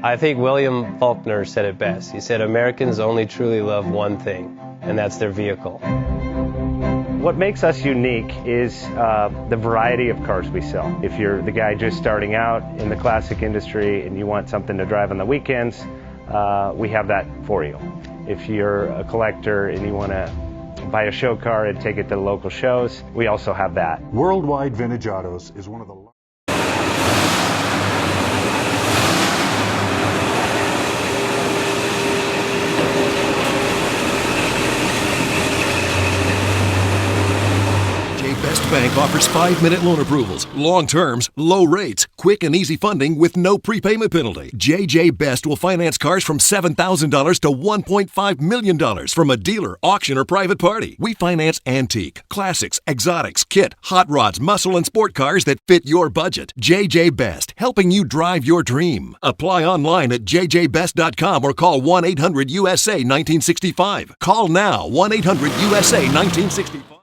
I think William Faulkner said it best. He said, Americans only truly love one thing, and that's their vehicle. What makes us unique is the variety of cars we sell. If you're the guy just starting out in the classic industry and you want something to drive on the weekends, we have that for you. If you're a collector and you want to buy a show car and take it to the local shows, we also have that. Worldwide Vintage Autos is one of the Best Bank offers 5-minute loan approvals, long terms, low rates, quick and easy funding with no prepayment penalty. JJ Best will finance cars from $7,000 to $1.5 million from a dealer, auction, or private party. We finance antique, classics, exotics, kit, hot rods, muscle, and sport cars that fit your budget. JJ Best, helping you drive your dream. Apply online at jjbest.com or call 1-800-USA-1965. Call now, 1-800-USA-1965.